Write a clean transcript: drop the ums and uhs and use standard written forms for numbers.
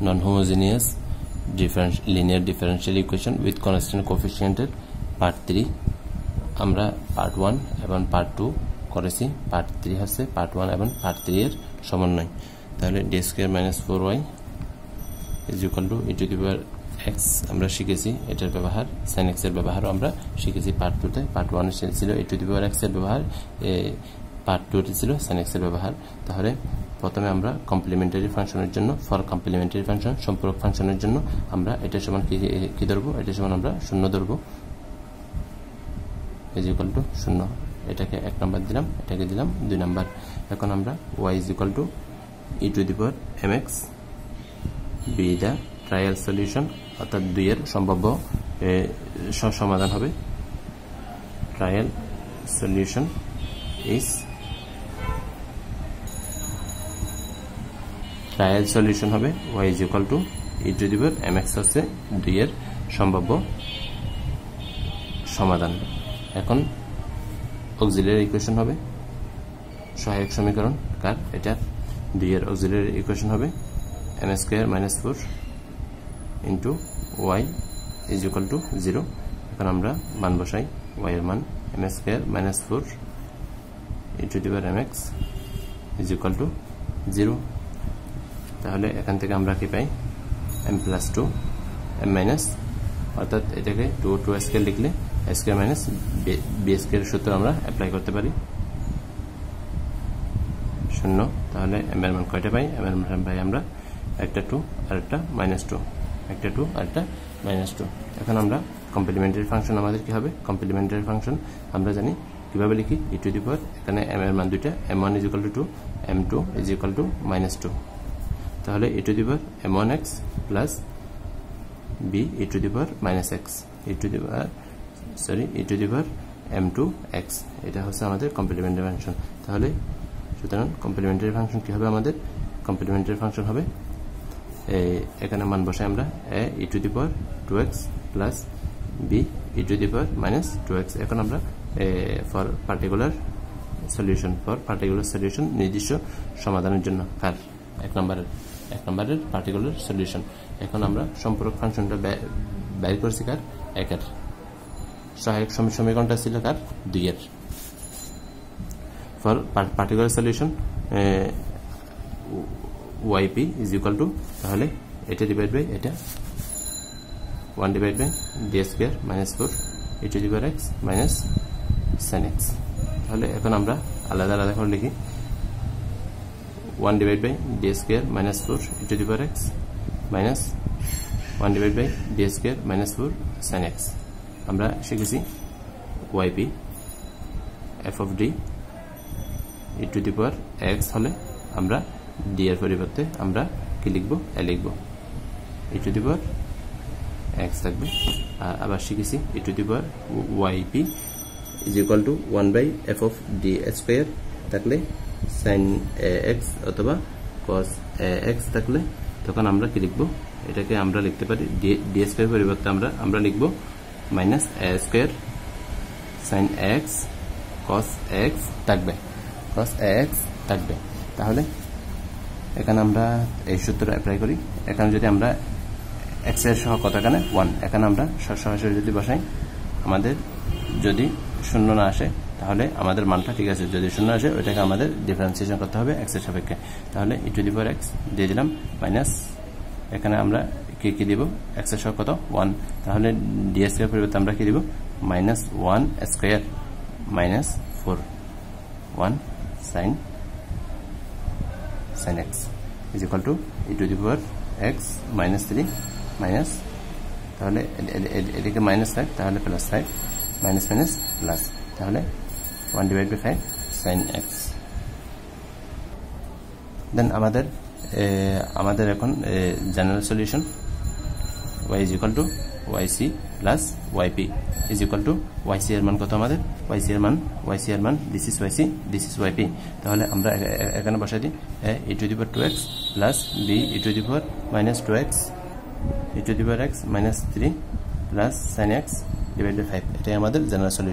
Non homogeneous linear differential equation with constant কোএফিসিয়েন্টের part 3 আমরা part 1 এবং পার্ট 2 করেছি। পার্ট 3 হচ্ছে পার্ট 1 এবং পার্ট 3 এর সমন্বয়। তাহলে d square minus 4y is equal to e to the power x আমরা শিখেছি, এটার ব্যবহার sin x এর ব্যবহারও আমরা শিখেছি পার্ট 2 তে। পার্ট 1 এ ছিল e to the power x এর ব্যবহার, পার্ট 2 তে ছিল sin x এর ব্যবহার। তাহলে প্রথমে আমরা কমপ্লিমেন্টারি ফাংশনের জন্য ফর কমপ্লিমেন্টারি ফাংশন সম্পূরক ফাংশনের জন্য আমরা এটা সমান কি ধরব, এটা সমান আমরা 0 ধরব, ইজ ইকুয়াল টু 0। এটাকে 1 নাম্বার দিলাম, এটাকে দিলাম 2 নাম্বার। এখন আমরা y is equal to e to the power mx be the trial solution, অর্থাৎ 2 এর সম্ভাব্য সমাধান হবে। Trial solution is trial solution হবে y is equal to e to the power mx হচ্ছে 2 এর সম্ভাব্য সমাধান। এখন অক্সিলারি ইকুয়েশন হবে সহায়ক সমীকরণ কার, এটা 2 এর অক্সিলারি ইকুয়েশন হবে m square minus 4 into y is equal two 0। এখন আমরা মান বসাই, y এর মান m square minus 4 E two the power mx is equal two 0। তাহলে এখান থেকে আমরা কি পাই, m প্লাস 2 m মাইনাস, অর্থাৎ এটাকে 2 স্কয়ার লিখলে a square minus b square সূত্র আমরা অ্যাপ্লাই করতে পারি 0। তাহলে m এর মান কয়টা পাই, m এর মান পাই আমরা একটা 2 আর একটা -2, একটা 2 আর একটা -2। এখন আমরা কমপ্লিমেন্টারি ফাংশন আমাদের কি হবে, কমপ্লিমেন্টারি ফাংশন আমরা জানি কিভাবে লিখি, e টু দি পাওয়ার এখানে m এর মান দুইটা, m1 is equal two 2, m2 is equal two -2। তাহলে e to the power m1x plus b e to the power -x e to the power e to the power m2x, এটা হচ্ছে আমাদের complimentary function. তাহলে সুতরাং complimentary function কি হবে, আমাদের complimentary function হবে এখানে মান বসাই আমরা e to the power 2x plus b e to the power -2x। এখন আমরা ফর পার্টিকুলার সলিউশন নির্দিষ্ট সমাধানের জন্য কার এক নম্বরের পার্টিকুলার সলিউশন। এখন আমরা সম্পূরক ফাংশনটা বের করেছি কার, একের। সহায়ক সমীকরণটা ছিল কার, 2 এর। For particular solution yp is equal to, তাহলে এটা ডিভাইড বাই এটা 1 divide by d square minus 4 e to the power x minus sin x। তাহলে এখন আমরা আলাদা আলাদা করে লিখি, 1 divide by d square minus 4 e to the power x minus 1 divide by d square minus 4 sin x। আমরা শিখেছি yp f of d e to the power x হলে আমরা d এর পরিবর্তে আমরা কি লিখব, a লিখব, e to the power x থাকবে। আর আবার শিখেছি e to the power yp is equal to 1 by f of d square থাকলে sin x অথবা cos x থাকলে তখন আমরা কি লিখব, এটাকে আমরা লিখতে পারি d স্কয়ার পরিবর্তে আমরা লিখব minus a square sin x cos x থাকবে, cos x থাকবে। তাহলে এখানে আমরা এই সূত্র অ্যাপ্লাই করি। এখানে যদি আমরা x এর সহ কত, এখানে 1, এখানে আমরা সরাসরি যদি বসাই, আমাদের যদি 0 না আসে তাহলে আমাদের মানটা ঠিক আছে, যদি 0 আসে ওইটাকে আমাদের ডিফারেন্সিয়েশন করতে হবে x এর সাপেক্ষে। তাহলে e to the power x দিয়ে দিলাম মাইনাস, এখানে আমরা কি দিব, x এর সহ কত 1, তাহলে d স্কয়ার পরিবর্তে আমরা কি দিব, -1 square minus 4 1 sin x is equal to e to the power x minus 3 minus, তাহলে এদিকে মাইনাস 5, তাহলে প্লাস 5 মাইনাস প্লাস, তাহলে 1 ডিভাইড বাই 5 sin x। দেন আমাদের এখন general solution y is equal to yc plus yp is equal to yc এর মান কত, আমাদের yc এর মান this is yc, this is yp। তাহলে আমরা এখানে বসাই দিই e to the power 2x plus b e to the power minus 2x e to the power x minus 3 plus sin x divided by 5, এটাই আমাদের general solution.